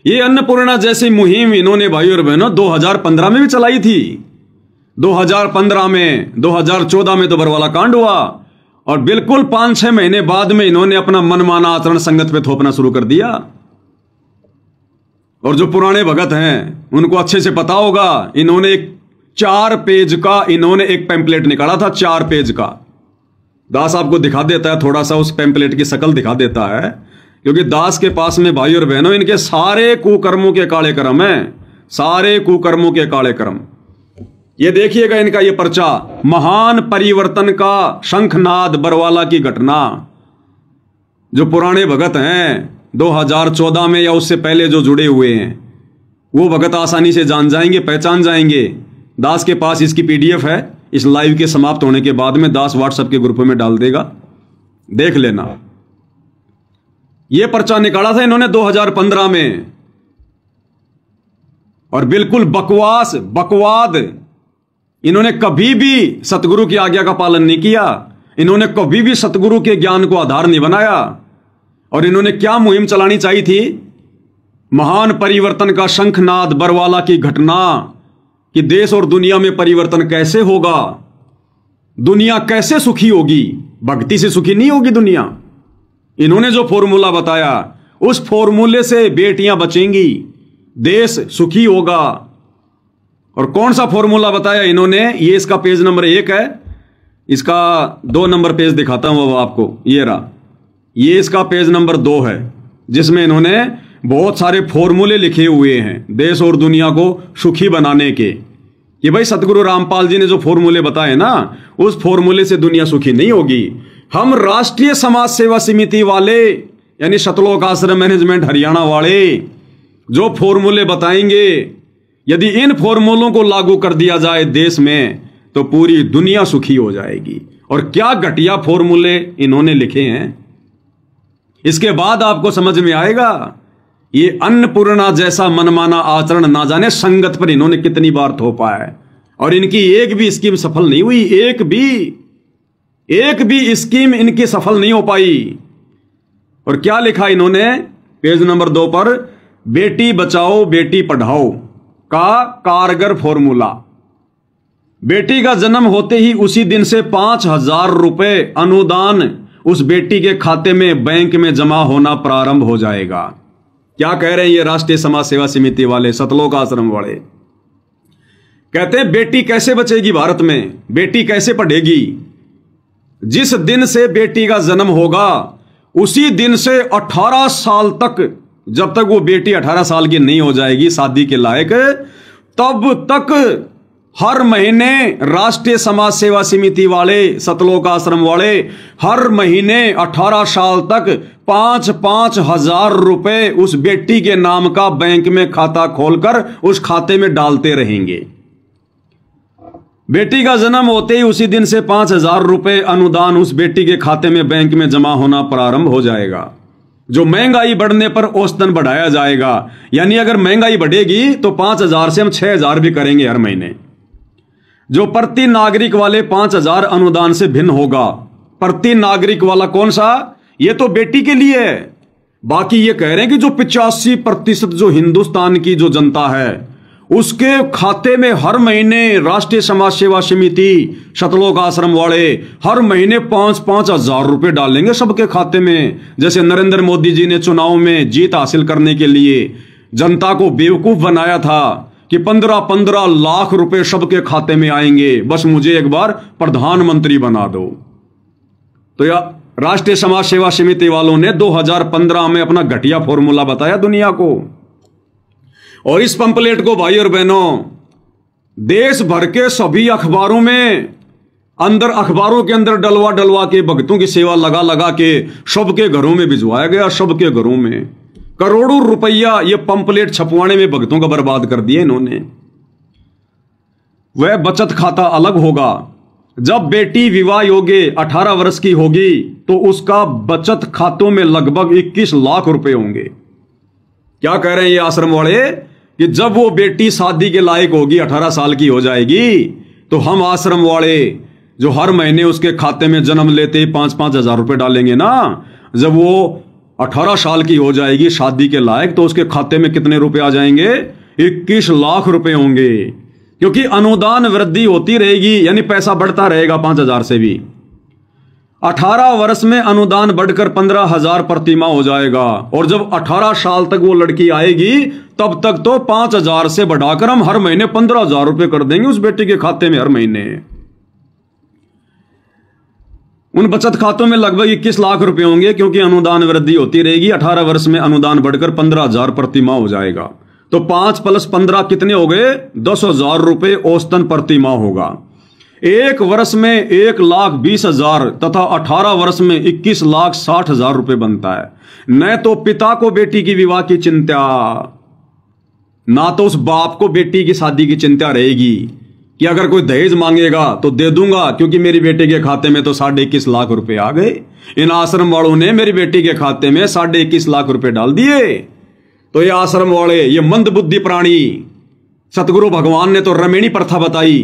ये अन्नपूर्णा जैसी मुहिम इन्होंने भाई और बहनों 2015 में भी चलाई थी। 2015 में, 2014 में तो बरवाला कांड हुआ और बिल्कुल 5-6 महीने बाद में इन्होंने अपना मनमाना आचरण संगत पे थोपना शुरू कर दिया। और जो पुराने भगत हैं उनको अच्छे से पता होगा, इन्होंने एक 4 पेज का इन्होंने एक पैम्पलेट निकाला था, 4 पेज का। दास आपको दिखा देता है, थोड़ा सा उस पैम्पलेट की शक्ल दिखा देता है, क्योंकि दास के पास में भाई और बहनों इनके सारे कुकर्मों के काले कर्म हैं, सारे कुकर्मों के काले कर्म। ये देखिएगा इनका ये पर्चा, महान परिवर्तन का शंखनाद बरवाला की घटना। जो पुराने भगत हैं 2014 में या उससे पहले जो जुड़े हुए हैं, वो भगत आसानी से जान जाएंगे, पहचान जाएंगे। दास के पास इसकी पीडीएफ है, इस लाइव के समाप्त होने के बाद में दास व्हाट्सएप के ग्रुप में डाल देगा, देख लेना। यह पर्चा निकाला था इन्होंने 2015 में और बिल्कुल बकवास, बकवाद। इन्होंने कभी भी सतगुरु की आज्ञा का पालन नहीं किया, इन्होंने कभी भी सतगुरु के ज्ञान को आधार नहीं बनाया। और इन्होंने क्या मुहिम चलानी चाहिए थी? महान परिवर्तन का शंखनाद बरवाला की घटना, कि देश और दुनिया में परिवर्तन कैसे होगा, दुनिया कैसे सुखी होगी। भक्ति से सुखी नहीं होगी दुनिया। इन्होंने जो फॉर्मूला बताया, उस फॉर्मूले से बेटियां बचेंगी, देश सुखी होगा। और कौन सा फॉर्मूला बताया इन्होंने? ये इसका पेज नंबर 1 है, इसका 2 नंबर पेज दिखाता हूं अब आपको। ये रहा, ये इसका पेज नंबर 2 है, जिसमें इन्होंने बहुत सारे फॉर्मूले लिखे हुए हैं देश और दुनिया को सुखी बनाने के। कि भाई सतगुरु रामपाल जी ने जो फॉर्मूले बताए ना, उस फॉर्मूले से दुनिया सुखी नहीं होगी। हम राष्ट्रीय समाज सेवा समिति वाले, यानी सतलोक आश्रम मैनेजमेंट हरियाणा वाले, जो फॉर्मूले बताएंगे, यदि इन फॉर्मूलों को लागू कर दिया जाए देश में, तो पूरी दुनिया सुखी हो जाएगी। और क्या घटिया फॉर्मूले इन्होंने लिखे हैं, इसके बाद आपको समझ में आएगा। ये अन्नपूर्णा जैसा मनमाना आचरण ना जाने संगत पर इन्होंने कितनी बार थोपा है, और इनकी एक भी स्कीम सफल नहीं हुई। एक भी स्कीम इनकी सफल नहीं हो पाई। और क्या लिखा इन्होंने पेज नंबर 2 पर? बेटी बचाओ बेटी पढ़ाओ का कारगर फॉर्मूला। बेटी का जन्म होते ही उसी दिन से 5,000 रुपए अनुदान उस बेटी के खाते में बैंक में जमा होना प्रारंभ हो जाएगा। क्या कह रहे हैं ये राष्ट्रीय समाज सेवा समिति वाले, सतलोक आश्रम वाले? कहते हैं बेटी कैसे बचेगी भारत में, बेटी कैसे पढ़ेगी? जिस दिन से बेटी का जन्म होगा उसी दिन से 18 साल तक, जब तक वो बेटी 18 साल की नहीं हो जाएगी शादी के लायक, तब तक हर महीने राष्ट्रीय समाज सेवा समिति वाले, सतलोक आश्रम वाले हर महीने 18 साल तक 5-5 हजार रुपए उस बेटी के नाम का बैंक में खाता खोलकर उस खाते में डालते रहेंगे। बेटी का जन्म होते ही उसी दिन से 5,000 रुपए अनुदान उस बेटी के खाते में बैंक में जमा होना प्रारंभ हो जाएगा। जो महंगाई बढ़ने पर औसतन बढ़ाया जाएगा, यानी अगर महंगाई बढ़ेगी तो 5,000 से हम 6,000 भी करेंगे हर महीने। जो प्रति नागरिक वाले 5,000 अनुदान से भिन्न होगा। प्रति नागरिक वाला कौन सा? ये तो बेटी के लिए है। बाकी ये कह रहे हैं कि जो 85% जो हिंदुस्तान की जो जनता है, उसके खाते में हर महीने राष्ट्रीय समाज सेवा समिति, सतलोक आश्रम वाले हर महीने 5-5 हजार रुपए डालेंगे सबके खाते में। जैसे नरेंद्र मोदी जी ने चुनाव में जीत हासिल करने के लिए जनता को बेवकूफ बनाया था कि 15-15 लाख रुपए सबके खाते में आएंगे, बस मुझे एक बार प्रधानमंत्री बना दो। तो यार राष्ट्रीय समाज सेवा समिति वालों ने 2015 में अपना घटिया फॉर्मूला बताया दुनिया को। और इस पंपलेट को भाई और बहनों देश भर के सभी अखबारों में, अखबारों के अंदर डलवा डलवा के भक्तों की सेवा लगा लगा के सबके घरों में भिजवाया गया। सबके घरों में करोड़ों रुपया ये पंपलेट छपवाने में भक्तों का बर्बाद कर दिया इन्होंने। वह बचत खाता अलग होगा। जब बेटी विवाह योग्य 18 वर्ष की होगी तो उसका बचत खातों में लगभग 21 लाख रुपए होंगे। क्या कह रहे हैं ये आश्रम वाले कि जब वो बेटी शादी के लायक होगी, 18 साल की हो जाएगी, तो हम आश्रम वाले जो हर महीने उसके खाते में जन्म लेते 5-5 हजार रुपए डालेंगे ना, जब वो 18 साल की हो जाएगी शादी के लायक, तो उसके खाते में कितने रुपए आ जाएंगे? 21 लाख रुपए होंगे, क्योंकि अनुदान वृद्धि होती रहेगी, यानी पैसा बढ़ता रहेगा 5,000 से भी। 18 वर्ष में अनुदान बढ़कर 15,000 प्रति माह हो जाएगा, और जब 18 साल तक वो लड़की आएगी तब तक तो 5,000 से बढ़ाकर हम हर महीने 15,000 रुपए कर देंगे उस बेटी के खाते में हर महीने। उन बचत खातों में लगभग 21 लाख रुपए होंगे, क्योंकि अनुदान वृद्धि होती रहेगी। 18 वर्ष में अनुदान बढ़कर 15,000 प्रति माह हो जाएगा, तो 5 + 15 कितने हो गए? 10,000 रुपए औसतन प्रति माह होगा। 1 वर्ष में 1,20,000 तथा 18 वर्ष में 21,60,000 रुपए बनता है। न तो पिता को बेटी की विवाह की चिंता, ना तो उस बाप को बेटी की शादी की चिंता रहेगी कि अगर कोई दहेज मांगेगा तो दे दूंगा, क्योंकि मेरी बेटी के खाते में तो 21.5 लाख रुपए आ गए। इन आश्रम वालों ने मेरी बेटी के खाते में 21.5 लाख रुपए डाल दिए। तो ये आश्रम वाले, ये मंदबुद्धि प्राणी, सतगुरु भगवान ने तो रमेणी प्रथा बताई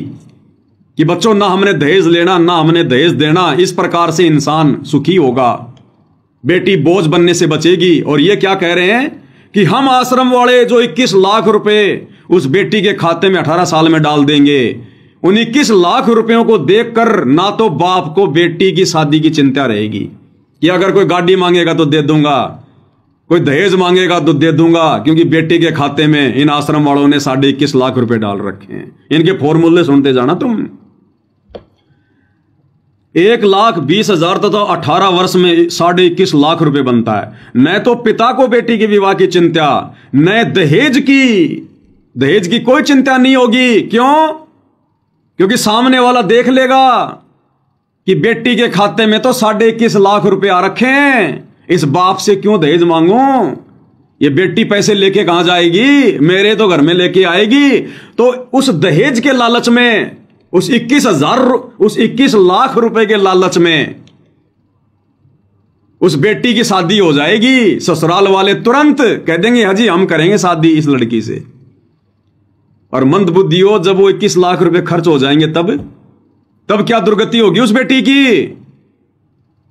कि बच्चों ना हमने दहेज लेना ना हमने दहेज देना, इस प्रकार से इंसान सुखी होगा, बेटी बोझ बनने से बचेगी। और ये क्या कह रहे हैं कि हम आश्रम वाले जो 21 लाख रुपए उस बेटी के खाते में 18 साल में डाल देंगे, उन 21 लाख रुपयों को देखकर ना तो बाप को बेटी की शादी की चिंता रहेगी कि अगर कोई गाड़ी मांगेगा तो दे दूंगा, कोई दहेज मांगेगा तो दे दूंगा, क्योंकि बेटी के खाते में इन आश्रम वालों ने 21.5 लाख रुपए डाल रखे हैं। इनके फॉर्मूले सुनते जाना तुम। 1,20,000 तथा 18 वर्ष में 21.5 लाख रुपए बनता है। न तो पिता को बेटी की विवाह की चिंता, न दहेज की कोई चिंता नहीं होगी। क्यों? क्योंकि सामने वाला देख लेगा कि बेटी के खाते में तो 21.5 लाख रुपए आ रखे हैं, इस बाप से क्यों दहेज मांगूं? ये बेटी पैसे लेके कहां जाएगी? मेरे तो घर में लेके आएगी। तो उस दहेज के लालच में, उस 21 लाख रुपए के लालच में उस बेटी की शादी हो जाएगी। ससुराल वाले तुरंत कह देंगे हाजी हम करेंगे शादी इस लड़की से। और मंदबुद्धि हो, जब वो 21 लाख रुपए खर्च हो जाएंगे तब क्या दुर्गति होगी उस बेटी की?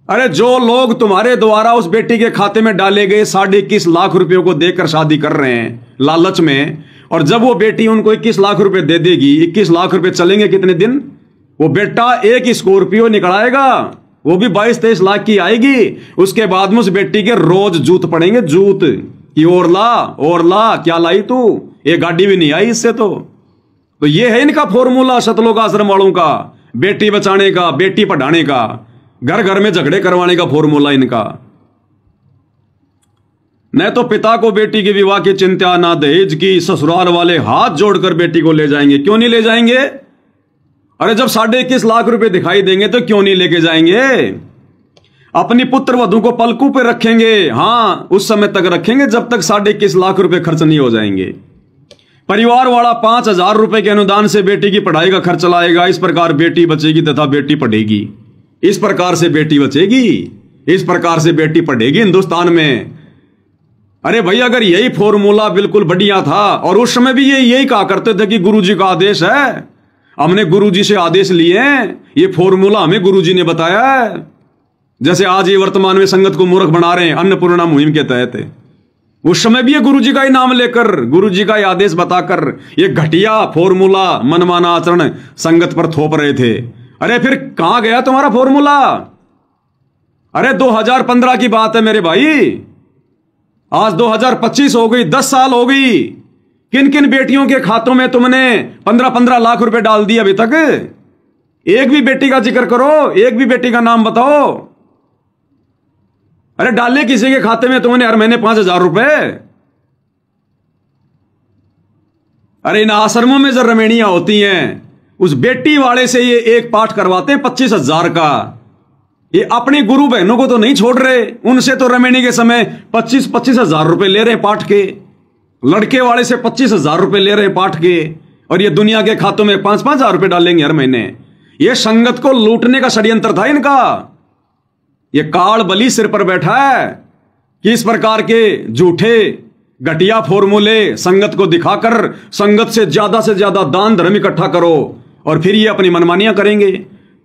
अरे जो लोग तुम्हारे द्वारा उस बेटी के खाते में डाले गए 21.5 लाख रुपयों को देकर शादी कर रहे हैं लालच में, और जब वो बेटी उनको 21 लाख रुपए दे देगी, 21 लाख रुपए चलेंगे कितने दिन? वो बेटा एक स्कॉर्पियो निकलाएगा, वो भी 22-23 लाख की आएगी। उसके बाद में उस बेटी के रोज जूत पड़ेंगे, जूत कि और ला क्या लाई तू, ये गाड़ी भी नहीं आई इससे। तो ये है इनका फॉर्मूला सतलोक आश्रम वालों का, बेटी बचाने का, बेटी पढ़ाने का, घर घर में झगड़े करवाने का फॉर्मूला इनका। न तो पिता को बेटी की विवाह की चिंता, ना दहेज की। ससुराल वाले हाथ जोड़कर बेटी को ले जाएंगे। क्यों नहीं ले जाएंगे? अरे जब 21.5 लाख रुपए दिखाई देंगे तो क्यों नहीं लेके जाएंगे? अपनी पुत्र वधू को पलकों पे रखेंगे। हां, उस समय तक रखेंगे जब तक 21.5 लाख रुपए खर्च नहीं हो जाएंगे। परिवार वाला 5,000 रुपए के अनुदान से बेटी की पढ़ाई का खर्च लाएगा। इस प्रकार बेटी बचेगी तथा बेटी पढ़ेगी। इस प्रकार से बेटी बचेगी, इस प्रकार से बेटी पढ़ेगी हिंदुस्तान में। अरे भाई, अगर यही फॉर्मूला बिल्कुल बढ़िया था, और उस समय भी ये यही कहा करते थे कि गुरुजी का आदेश है, हमने गुरुजी से आदेश लिए, ये फॉर्मूला हमें गुरुजी ने बताया है। जैसे आज ये वर्तमान में संगत को मूर्ख बना रहे हैं अन्नपूर्णा मुहिम के तहत, उस समय भी ये गुरुजी का ही नाम लेकर, गुरुजी का ही आदेश बताकर ये घटिया फॉर्मूला, मनमाना आचरण संगत पर थोप रहे थे। अरे फिर कहां गया तुम्हारा फॉर्मूला? अरे 2015 की बात है मेरे भाई, आज 2025 हो गई, 10 साल हो गई। किन किन बेटियों के खातों में तुमने 15-15 लाख रुपए डाल दिए अभी तक? एक भी बेटी का जिक्र करो, एक भी बेटी का नाम बताओ। अरे डाले किसी के खाते में तुमने हर महीने 5,000 रुपए? अरे इन आश्रमों में जो रमेणियां होती हैं, उस बेटी वाले से ये एक पाठ करवाते हैं 25,000 का। ये अपनी गुरु बहनों को तो नहीं छोड़ रहे, उनसे तो रमेणी के समय 25,000 रुपए ले रहे हैं पाठ के। लड़के वाले से 25,000 रुपए ले रहे हैं पाठ के, और ये दुनिया के खातों में 5,000 रुपए डालेंगे हर महीने। ये संगत को लूटने का षड्यंत्र था इनका। ये काल बलि सिर पर बैठा है कि इस प्रकार के झूठे घटिया फॉर्मूले संगत को दिखाकर संगत से ज्यादा दान धर्म इकट्ठा करो, और फिर ये अपनी मनमानियां करेंगे।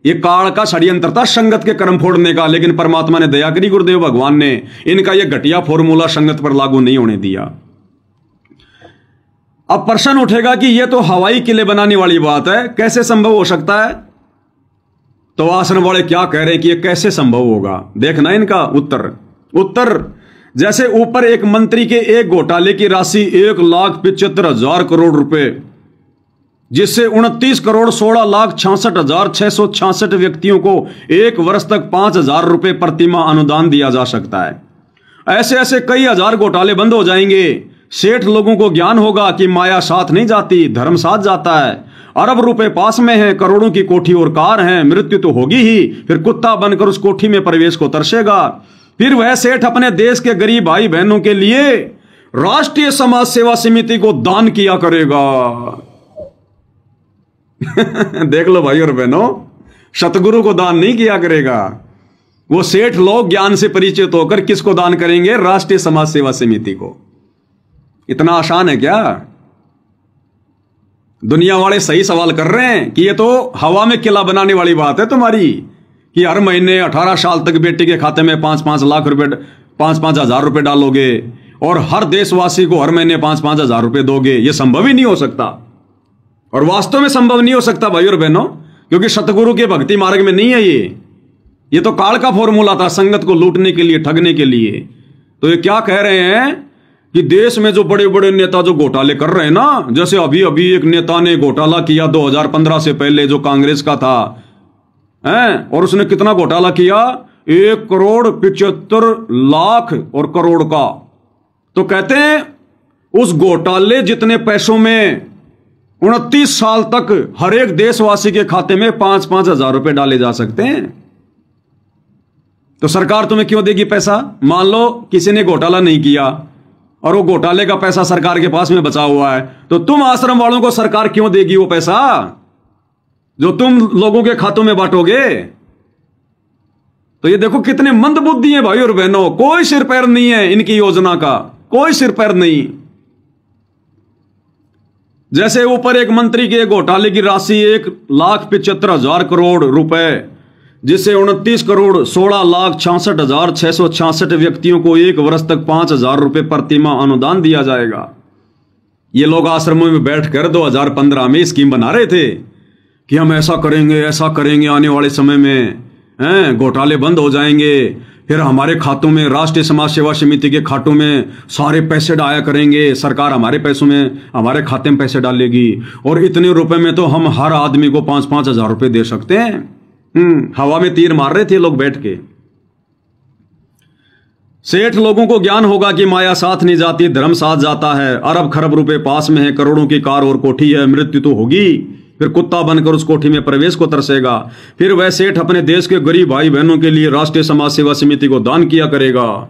ये काल का षड्यंत्र था संगत के कर्म फोड़ने का, लेकिन परमात्मा ने दया करी, गुरुदेव भगवान ने इनका ये घटिया फॉर्मूला संगत पर लागू नहीं होने दिया। अब प्रश्न उठेगा कि ये तो हवाई किले बनाने वाली बात है, कैसे संभव हो सकता है? तो आश्रम वाले क्या कह रहे हैं कि ये कैसे संभव होगा? देखना इनका उत्तर जैसे ऊपर एक मंत्री के एक घोटाले की राशि 1,75,000 करोड़ रुपए, जिससे 29,16,66,666 व्यक्तियों को एक वर्ष तक 5,000 रुपए प्रतिमाह अनुदान दिया जा सकता है। ऐसे ऐसे कई हजार घोटाले बंद हो जाएंगे। सेठ लोगों को ज्ञान होगा कि माया साथ नहीं जाती, धर्म साथ जाता है। अरब रुपए पास में है, करोड़ों की कोठी और कार है, मृत्यु तो होगी ही, फिर कुत्ता बनकर उस कोठी में प्रवेश को तरसेगा। फिर वह सेठ अपने देश के गरीब भाई बहनों के लिए राष्ट्रीय समाज सेवा समिति को दान किया करेगा। देख लो भाई और बहनों, सतगुरु को दान नहीं किया करेगा। वो सेठ लोग ज्ञान से परिचित होकर किसको दान करेंगे? राष्ट्रीय समाज सेवा समिति को। इतना आसान है क्या? दुनिया वाले सही सवाल कर रहे हैं कि ये तो हवा में किला बनाने वाली बात है तुम्हारी, कि हर महीने 18 साल तक बेटी के खाते में 5-5 लाख रुपए, 5-5 हजार रुपए डालोगे और हर देशवासी को हर महीने 5-5 हजार रुपए दोगे। ये संभव ही नहीं हो सकता, और वास्तव में संभव नहीं हो सकता भाई और बहनों, क्योंकि सतगुरु के भक्ति मार्ग में नहीं है ये तो काल का फॉर्मूला था संगत को लूटने के लिए, ठगने के लिए। तो ये क्या कह रहे हैं कि देश में जो बड़े बड़े नेता जो घोटाले कर रहे हैं ना, जैसे अभी अभी एक नेता ने घोटाला किया 2015 से पहले, जो कांग्रेस का था, हैं, और उसने कितना घोटाला किया? 1,75,00,000 और करोड़ का। तो कहते हैं उस घोटाले जितने पैसों में 29 साल तक हर एक देशवासी के खाते में 5-5 हजार रुपए डाले जा सकते हैं। तो सरकार तुम्हें क्यों देगी पैसा? मान लो किसी ने घोटाला नहीं किया और वो घोटाले का पैसा सरकार के पास में बचा हुआ है, तो तुम आश्रम वालों को सरकार क्यों देगी वो पैसा जो तुम लोगों के खातों में बांटोगे? तो ये देखो कितने मंदबुद्धि हैं भाई और बहनों, कोई सिर पैर नहीं है इनकी योजना का, कोई सिर पैर नहीं। जैसे ऊपर एक मंत्री के घोटाले की राशि 1,75,000 करोड़ रुपए, जिससे 29,16,66,666 व्यक्तियों को एक वर्ष तक 5,000 रुपए प्रतिमाह अनुदान दिया जाएगा। ये लोग आश्रमों में बैठकर 2015 में स्कीम बना रहे थे कि हम ऐसा करेंगे, आने वाले समय में घोटाले बंद हो जाएंगे, फिर हमारे खातों में, राष्ट्रीय समाज सेवा समिति के खातों में सारे पैसे डाया करेंगे, सरकार हमारे पैसों में, हमारे खाते में पैसे डालेगी, और इतने रुपए में तो हम हर आदमी को 5-5 हजार रुपए दे सकते हैं। हवा में तीर मार रहे थे लोग बैठ के। सेठ लोगों को ज्ञान होगा कि माया साथ नहीं जाती, धर्म साथ जाता है। अरब खरब रुपए पास में है, करोड़ों की कार और कोठी है, मृत्यु तो होगी, फिर कुत्ता बनकर उस कोठी में प्रवेश को तरसेगा। फिर वह सेठ अपने देश के गरीब भाई बहनों के लिए राष्ट्रीय समाज सेवा समिति को दान किया करेगा।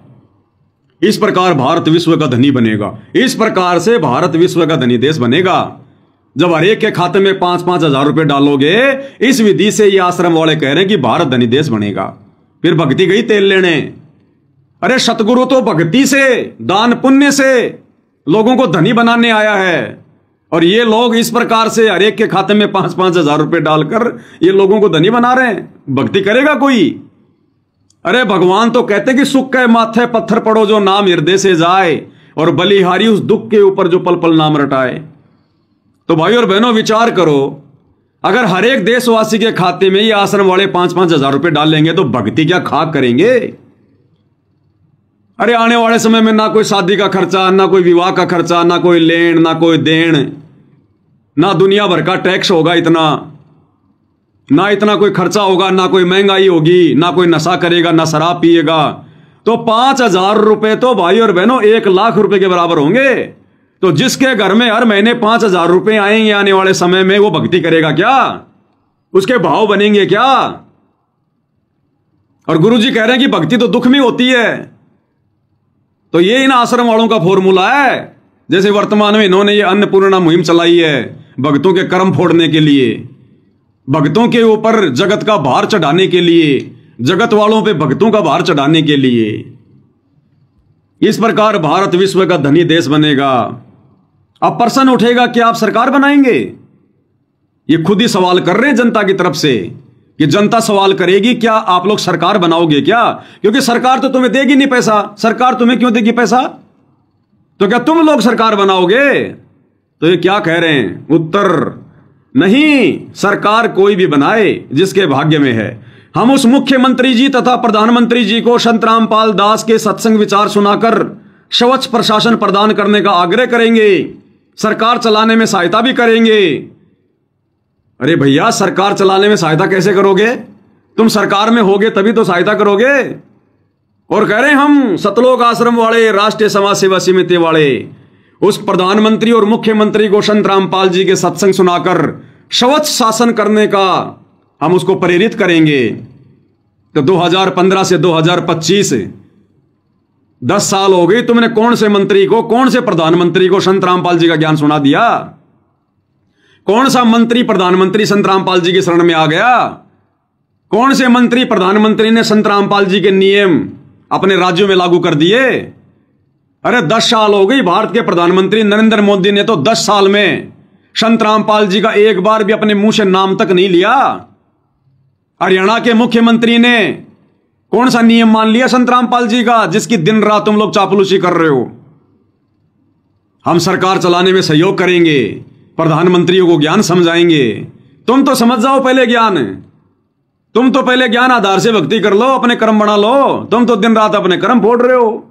इस प्रकार भारत विश्व का धनी बनेगा। इस प्रकार से भारत विश्व का धनी देश बनेगा जब हर एक के खाते में 5-5 हजार रुपए डालोगे। इस विधि से ये आश्रम वाले कह रहे हैं कि भारत धनी देश बनेगा। फिर भक्ति गई तेल लेने। अरे सतगुरु तो भक्ति से, दान पुण्य से लोगों को धनी बनाने आया है, और ये लोग इस प्रकार से हर एक के खाते में 5-5 हजार रुपए डालकर ये लोगों को धनी बना रहे हैं। भक्ति करेगा कोई? अरे भगवान तो कहते कि सुख के माथे पत्थर पड़ो जो नाम हृदय से जाए, और बलिहारी उस दुख के ऊपर जो पल पल नाम रटाए। तो भाई और बहनों विचार करो, अगर हर एक देशवासी के खाते में ये आश्रम वाले 5-5 हजार रुपए डालेंगे तो भक्ति क्या खाक करेंगे? अरे आने वाले समय में ना कोई शादी का खर्चा, ना कोई विवाह का खर्चा, ना कोई लेन, ना कोई देन, ना दुनिया भर का टैक्स होगा इतना, ना इतना कोई खर्चा होगा, ना कोई महंगाई होगी, ना कोई नशा करेगा, ना शराब पिएगा। तो 5,000 रुपए तो भाई और बहनों 1,00,000 रुपए के बराबर होंगे। तो जिसके घर में हर महीने 5,000 रुपए आएंगे आने वाले समय में, वो भक्ति करेगा क्या? उसके भाव बनेंगे क्या? और गुरुजी कह रहे हैं कि भक्ति तो दुख में होती है। तो ये इन आश्रम वालों का फॉर्मूला है। जैसे वर्तमान में इन्होंने ये अन्नपूर्णा मुहिम चलाई है भक्तों के कर्म फोड़ने के लिए, भक्तों के ऊपर जगत का भार चढ़ाने के लिए, जगत वालों पे भक्तों का भार चढ़ाने के लिए। इस प्रकार भारत विश्व का धनी देश बनेगा। अब प्रश्न उठेगा कि आप सरकार बनाएंगे? ये खुद ही सवाल कर रहे हैं जनता की तरफ से कि जनता सवाल करेगी क्या आप लोग सरकार बनाओगे क्या? क्योंकि सरकार तो तुम्हें देगी नहीं पैसा। सरकार तुम्हें क्यों देगी पैसा? तो क्या तुम लोग सरकार बनाओगे? तो ये क्या कह रहे हैं? उत्तर नहीं, सरकार कोई भी बनाए जिसके भाग्य में है। हम उस मुख्यमंत्री जी तथा प्रधानमंत्री जी को संत रामपाल दास के सत्संग विचार सुनाकर स्वच्छ प्रशासन प्रदान करने का आग्रह करेंगे, सरकार चलाने में सहायता भी करेंगे। अरे भैया, सरकार चलाने में सहायता कैसे करोगे? तुम सरकार में होगे तभी तो सहायता करोगे। और कह रहे हैं हम सतलोक आश्रम वाले, राष्ट्रीय समाज सेवा समिति वाले उस प्रधानमंत्री और मुख्यमंत्री को संत रामपाल जी के सत्संग सुनाकर स्वच्छ शासन करने का हम उसको प्रेरित करेंगे। तो 2015 से 2025 10 साल हो गई, तुमने कौन से मंत्री को, कौन से प्रधानमंत्री को संत रामपाल जी का ज्ञान सुना दिया? कौन सा मंत्री प्रधानमंत्री संत रामपाल जी की शरण में आ गया? कौन से मंत्री प्रधानमंत्री ने संत रामपाल जी के नियम अपने राज्यों में लागू कर दिए? अरे 10 साल हो गई, भारत के प्रधानमंत्री नरेंद्र मोदी ने तो 10 साल में संत रामपाल जी का एक बार भी अपने मुंह से नाम तक नहीं लिया। हरियाणा के मुख्यमंत्री ने कौन सा नियम मान लिया संत रामपाल जी का, जिसकी दिन रात तुम लोग चापलूसी कर रहे हो? हम सरकार चलाने में सहयोग करेंगे, प्रधानमंत्रियों को ज्ञान समझाएंगे। तुम तो समझ जाओ पहले ज्ञान, तुम तो पहले ज्ञान आधार से भक्ति कर लो, अपने कर्म बना लो। तुम तो दिन रात अपने कर्म फोड़ रहे हो।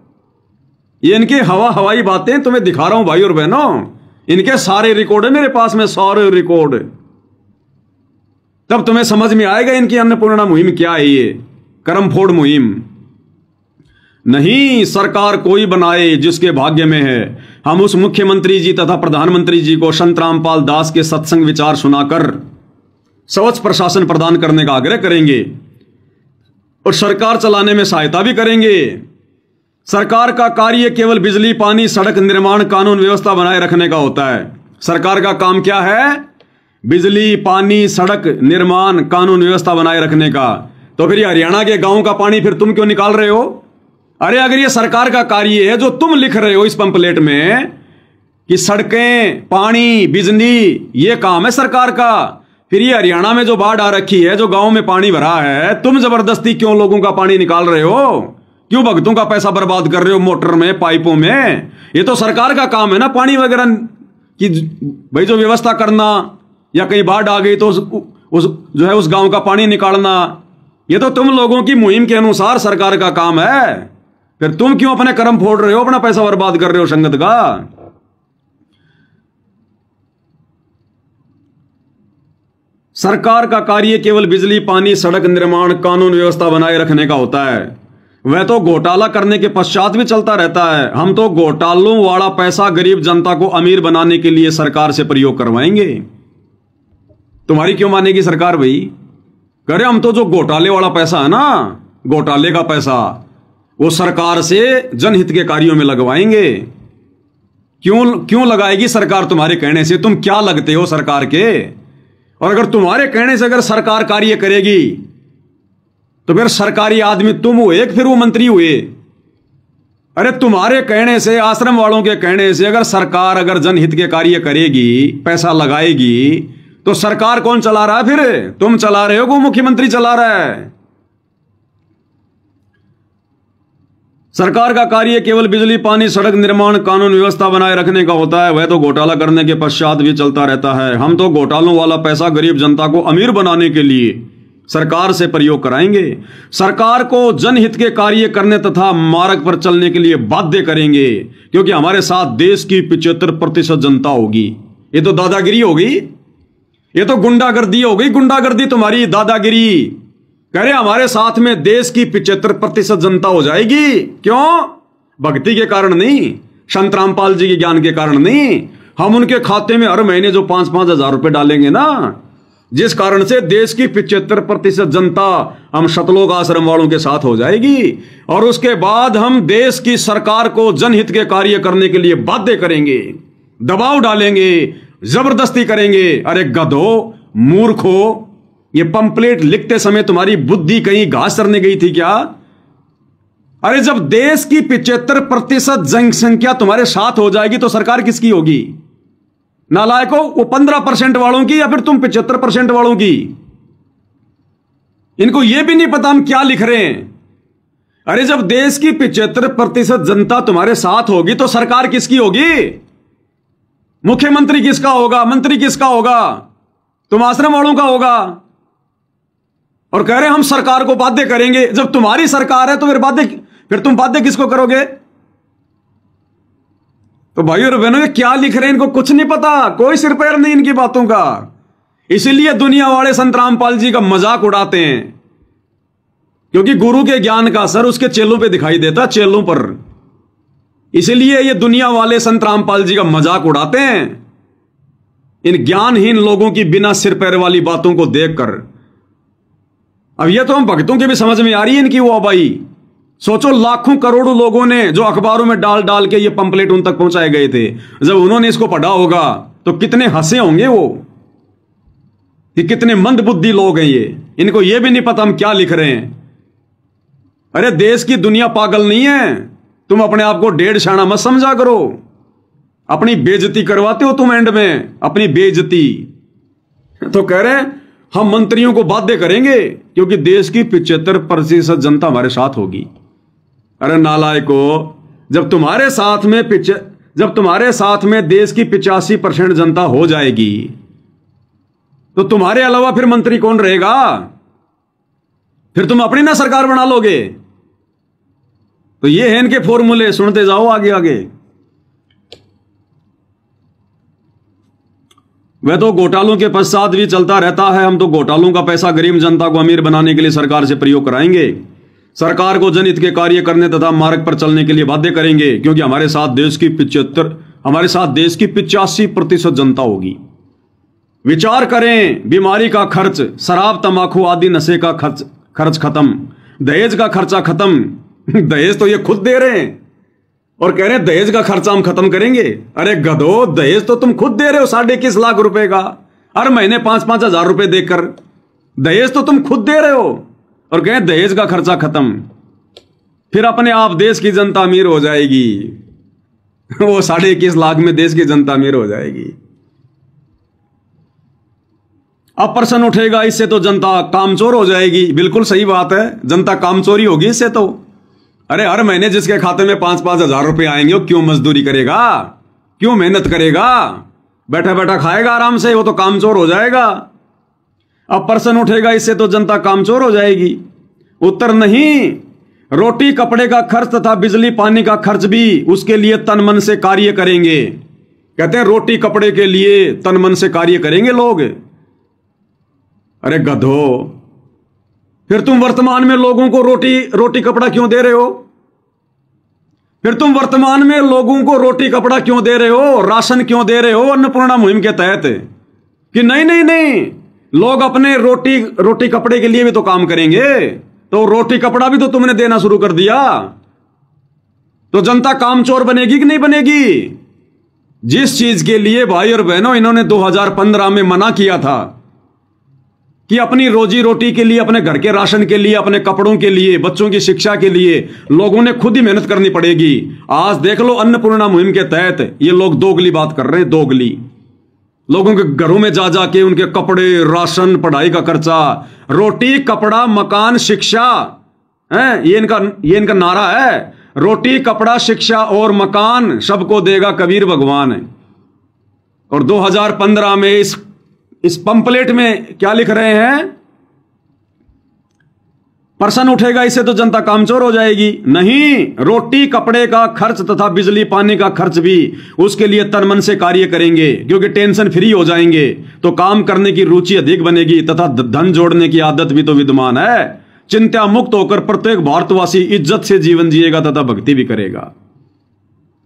ये इनकी हवाई बातें तुम्हें दिखा रहा हूं भाई और बहनों, इनके सारे रिकॉर्ड है मेरे पास में, सारे रिकॉर्ड। तब तुम्हें समझ में आएगा इनकी अन्नपूर्णा मुहिम क्या है, ये कर्म फोड़ मुहिम। नहीं, सरकार कोई बनाए जिसके भाग्य में है। हम उस मुख्यमंत्री जी तथा प्रधानमंत्री जी को संत रामपाल दास के सत्संग विचार सुनाकर स्वच्छ प्रशासन प्रदान करने का आग्रह करेंगे और सरकार चलाने में सहायता भी करेंगे। सरकार का कार्य केवल बिजली, पानी, सड़क निर्माण, कानून व्यवस्था बनाए रखने का होता है। सरकार का काम क्या है? बिजली, पानी, सड़क निर्माण, कानून व्यवस्था बनाए रखने का। तो फिर हरियाणा के गांव का पानी फिर तुम क्यों निकाल रहे हो? अरे अगर ये सरकार का कार्य है जो तुम लिख रहे हो इस पंपलेट में कि सड़कें, पानी, बिजली ये काम है सरकार का, फिर ये हरियाणा में जो बाढ़ आ रखी है, जो गांव में पानी भरा है, तुम जबरदस्ती क्यों लोगों का पानी निकाल रहे हो? क्यों भक्तों का पैसा बर्बाद कर रहे हो मोटर में, पाइपों में? ये तो सरकार का काम है ना, पानी वगैरह की भाई जो व्यवस्था करना, या कहीं बाढ़ आ गई तो उस गांव का पानी निकालना। ये तो तुम लोगों की मुहिम के अनुसार सरकार का काम है। फिर तुम क्यों अपने कर्म फोड़ रहे हो, अपना पैसा बर्बाद कर रहे हो संगत का? सरकार का कार्य केवल बिजली, पानी, सड़क निर्माण, कानून व्यवस्था बनाए रखने का होता है। वह तो घोटाला करने के पश्चात भी चलता रहता है। हम तो घोटालों वाला पैसा गरीब जनता को अमीर बनाने के लिए सरकार से प्रयोग करवाएंगे। तुम्हारी क्यों मानेगी सरकार भाई? करे हम तो जो घोटाले वाला पैसा है ना, घोटाले का पैसा, वो सरकार से जनहित के कार्यों में लगवाएंगे। क्यों लगाएगी सरकार तुम्हारे कहने से? तुम क्या लगते हो सरकार के? और अगर तुम्हारे कहने से अगर सरकार कार्य करेगी तो फिर सरकारी आदमी तुम हुए, फिर वो मंत्री हुए। अरे तुम्हारे कहने से, आश्रम वालों के कहने से अगर सरकार अगर जनहित के कार्य करेगी, पैसा लगाएगी, तो सरकार कौन चला रहा है? फिर तुम चला रहे हो, वो मुख्यमंत्री चला रहा है। सरकार का कार्य केवल बिजली, पानी, सड़क निर्माण, कानून व्यवस्था बनाए रखने का होता है। वह तो घोटाला करने के पश्चात भी चलता रहता है। हम तो घोटालों वाला पैसा गरीब जनता को अमीर बनाने के लिए सरकार से प्रयोग कराएंगे। सरकार को जनहित के कार्य करने तथा मार्ग पर चलने के लिए बाध्य करेंगे, क्योंकि हमारे साथ देश की 75% जनता होगी। ये तो दादागिरी होगी, ये तो गुंडागर्दी हो गई। गुंडागर्दी तुम्हारी, दादागिरी। कह रहे हमारे साथ में देश की 75% जनता हो जाएगी। क्यों? भक्ति के कारण नहीं, संत रामपाल जी के ज्ञान के कारण नहीं। हम उनके खाते में हर महीने जो 5-5 हजार रुपए डालेंगे ना, जिस कारण से देश की 75% जनता हम सतलोक आश्रम वालों के साथ हो जाएगी। और उसके बाद हम देश की सरकार को जनहित के कार्य करने के लिए बाध्य करेंगे, दबाव डालेंगे, जबरदस्ती करेंगे। अरे गधो, मूर्खो, ये पंपलेट लिखते समय तुम्हारी बुद्धि कहीं घास चरने गई थी क्या? अरे जब देश की 75% जनसंख्या तुम्हारे साथ हो जाएगी तो सरकार किसकी होगी? नालायको, वो 15% वालों की या फिर तुम 75% वालों की? इनको यह भी नहीं पता हम क्या लिख रहे हैं। अरे जब देश की 75% जनता तुम्हारे साथ होगी तो सरकार किसकी होगी? मुख्यमंत्री किसका होगा? मंत्री किसका होगा? तुम आश्रम वालों का होगा। और कह रहे हम सरकार को बाध्य करेंगे। जब तुम्हारी सरकार है तो फिर तुम बाध्य किसको करोगे? तो भाइयों और बहनों, क्या लिख रहे हैं इनको कुछ नहीं पता, कोई सिर पैर नहीं इनकी बातों का। इसीलिए दुनिया वाले संत रामपाल जी का मजाक उड़ाते हैं, क्योंकि गुरु के ज्ञान का असर उसके चेलों पे दिखाई देता, चेलों पर। इसलिए ये दुनिया वाले संत रामपाल जी का मजाक उड़ाते हैं इन ज्ञानहीन लोगों की बिना सिर पैर वाली बातों को देखकर। अब ये तो हम भक्तों के भी समझ में आ रही है इनकी वो भाई। सोचो, लाखों करोड़ों लोगों ने जो अखबारों में डाल डाल के ये पंपलेट उन तक पहुंचाए गए थे, जब उन्होंने इसको पढ़ा होगा तो कितने हंसे होंगे वो कि कितने मंद बुद्धि लोग हैं ये। इनको ये भी नहीं पता हम क्या लिख रहे हैं। अरे देश की दुनिया पागल नहीं है, तुम अपने आप को डेढ़ शाना मत समझा करो। अपनी बेइज्जती करवाते हो तुम एंड में, अपनी बेइज्जती। तो कह रहे हैं हम मंत्रियों को बाध्य करेंगे क्योंकि देश की 75% जनता हमारे साथ होगी। अरे नालायको, जब तुम्हारे साथ में देश की 85% जनता हो जाएगी तो तुम्हारे अलावा फिर मंत्री कौन रहेगा? फिर तुम अपनी ना सरकार बना लोगे। तो ये है इनके फॉर्मूले, सुनते जाओ आगे आगे। वह तो घोटालों के पश्चात भी चलता रहता है। हम तो घोटालों का पैसा गरीब जनता को अमीर बनाने के लिए सरकार से प्रयोग कराएंगे, सरकार को जनहित के कार्य करने तथा मार्ग पर चलने के लिए बाध्य करेंगे, क्योंकि हमारे साथ देश की 85% जनता होगी। विचार करें, बीमारी का खर्च, शराब तंबाकू आदि नशे का खर्च खत्म, दहेज का खर्चा खत्म। दहेज तो ये खुद दे रहे हैं और कह रहे हैं दहेज का खर्चा हम खत्म करेंगे। अरे गधो, दहेज तो तुम खुद दे रहे हो 21.5 लाख रुपए का, हर महीने 5-5 हजार रुपए देकर। दहेज तो तुम खुद दे रहे हो और कह रहे दहेज का खर्चा खत्म। फिर अपने आप देश की जनता अमीर हो जाएगी। वो 21.5 लाख में देश की जनता अमीर हो जाएगी। अब प्रश्न उठेगा, इससे तो जनता कामचोर हो जाएगी। बिल्कुल सही बात है, जनता कामचोरी होगी इससे तो। अरे हर महीने जिसके खाते में 5-5 हजार रुपए आएंगे वो क्यों मजदूरी करेगा, क्यों मेहनत करेगा? बैठा बैठा खाएगा आराम से, वो तो कामचोर हो जाएगा। अब प्रश्न उठेगा, इससे तो जनता कामचोर हो जाएगी। उत्तर नहीं, रोटी कपड़े का खर्च तथा बिजली पानी का खर्च भी उसके लिए तन मन से कार्य करेंगे। कहते हैं रोटी कपड़े के लिए तन मन से कार्य करेंगे लोग। अरे गधो, फिर तुम वर्तमान में लोगों को रोटी कपड़ा क्यों दे रहे हो? फिर तुम वर्तमान में लोगों को रोटी कपड़ा क्यों दे रहे हो, राशन क्यों दे रहे हो अन्नपूर्णा मुहिम के तहत? कि नहीं नहीं नहीं, लोग अपने रोटी कपड़े के लिए भी तो काम करेंगे, तो रोटी कपड़ा भी तो तुमने देना शुरू कर दिया। तो जनता कामचोर बनेगी कि नहीं बनेगी? जिस चीज के लिए भाई और बहनों इन्होंने 2015 में मना किया था कि अपनी रोजी रोटी के लिए, अपने घर के राशन के लिए, अपने कपड़ों के लिए, बच्चों की शिक्षा के लिए लोगों ने खुद ही मेहनत करनी पड़ेगी। आज देख लो अन्नपूर्णा मुहिम के तहत ये लोग दोगली बात कर रहे हैं, दोगली। लोगों के घरों में जा जाके उनके कपड़े, राशन, पढ़ाई का खर्चा, रोटी कपड़ा मकान शिक्षा है, ये इनका नारा है। रोटी कपड़ा शिक्षा और मकान सबको देगा कबीर भगवान। और 2015 में इस पंपलेट में क्या लिख रहे हैं? प्रश्न उठेगा, इससे तो जनता कामचोर हो जाएगी। नहीं, रोटी कपड़े का खर्च तथा बिजली पानी का खर्च भी उसके लिए तन मन से कार्य करेंगे, क्योंकि टेंशन फ्री हो जाएंगे तो काम करने की रुचि अधिक बनेगी तथा धन जोड़ने की आदत भी तो विद्यमान है। चिंता मुक्त होकर प्रत्येक भारतवासी इज्जत से जीवन जिएगा तथा भक्ति भी करेगा।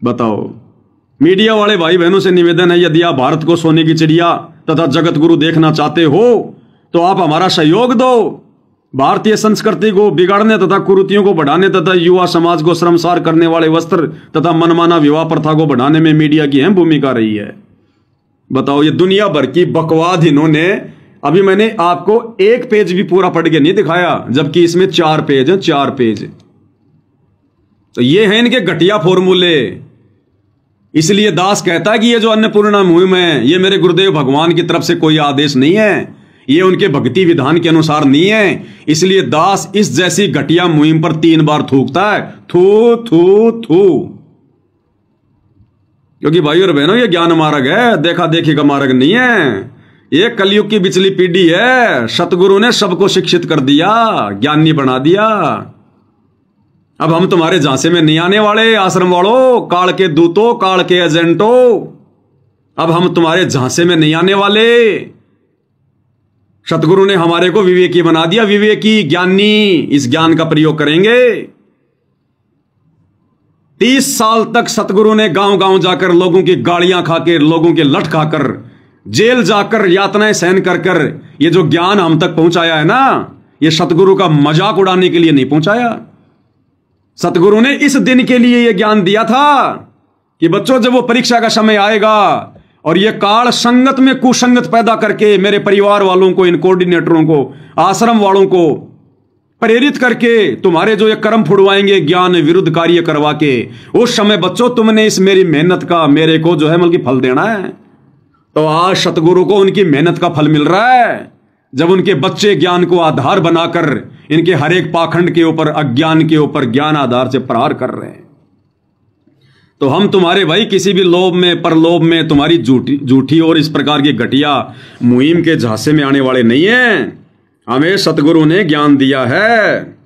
बताओ, मीडिया वाले भाई बहनों से निवेदन है, यदि आप भारत को सोने की चिड़िया तथा जगत गुरु देखना चाहते हो तो आप हमारा सहयोग दो। भारतीय संस्कृति को बिगाड़ने तथा कुरीतियों को बढ़ाने तथा युवा समाज को शर्मसार करने वाले वस्त्र तथा मनमाना विवाह प्रथा को बढ़ाने में मीडिया की अहम भूमिका रही है। बताओ, ये दुनिया भर की बकवाद इन्होंने, अभी मैंने आपको एक पेज भी पूरा पढ़ के नहीं दिखाया, जबकि इसमें 4 पेज है, 4 पेज। तो ये है इनके घटिया फॉर्मूले। इसलिए दास कहता है कि ये जो अन्नपूर्णा मुहिम है ये मेरे गुरुदेव भगवान की तरफ से कोई आदेश नहीं है, ये उनके भक्ति विधान के अनुसार नहीं है। इसलिए दास इस जैसी घटिया मुहिम पर 3 बार थूकता है, थू थू थू। क्योंकि भाई और बहनों, ये ज्ञान मार्ग है, देखा देखी का मार्ग नहीं है। ये कलयुग की बिचली पीढ़ी है। सतगुरु ने सबको शिक्षित कर दिया, ज्ञानी बना दिया। अब हम तुम्हारे झांसे में नहीं आने वाले, आश्रम वालों, काल के दूतों, काल के एजेंटों। अब हम तुम्हारे झांसे में नहीं आने वाले। सतगुरु ने हमारे को विवेकी बना दिया, विवेकी, ज्ञानी। इस ज्ञान का प्रयोग करेंगे। 30 साल तक सतगुरु ने गांव गांव जाकर लोगों की गालियां खाकर, लोगों के लठ खाकर, जेल जाकर यातनाएं सहन कर कर ये जो ज्ञान हम तक पहुंचाया है ना, ये सतगुरु का मजाक उड़ाने के लिए नहीं पहुंचाया। सतगुरु ने इस दिन के लिए ये ज्ञान दिया था कि बच्चों, जब वो परीक्षा का समय आएगा और ये काल संगत में कुसंगत पैदा करके मेरे परिवार वालों को, इन कोऑर्डिनेटरों को, आश्रम वालों को प्रेरित करके तुम्हारे जो ये कर्म फुड़वाएंगे ज्ञान विरुद्ध कार्य करवा के, उस समय बच्चों तुमने इस मेरी मेहनत का मेरे को जो है बल्कि फल देना है। तो आज सतगुरु को उनकी मेहनत का फल मिल रहा है, जब उनके बच्चे ज्ञान को आधार बनाकर इनके हर एक पाखंड के ऊपर, अज्ञान के ऊपर ज्ञान आधार से प्रहार कर रहे हैं। तो हम तुम्हारे भाई किसी भी लोभ में, परलोभ में, तुम्हारी झूठी और इस प्रकार की घटिया मुहिम के झांसे में आने वाले नहीं हैं। हमें सतगुरु ने ज्ञान दिया है।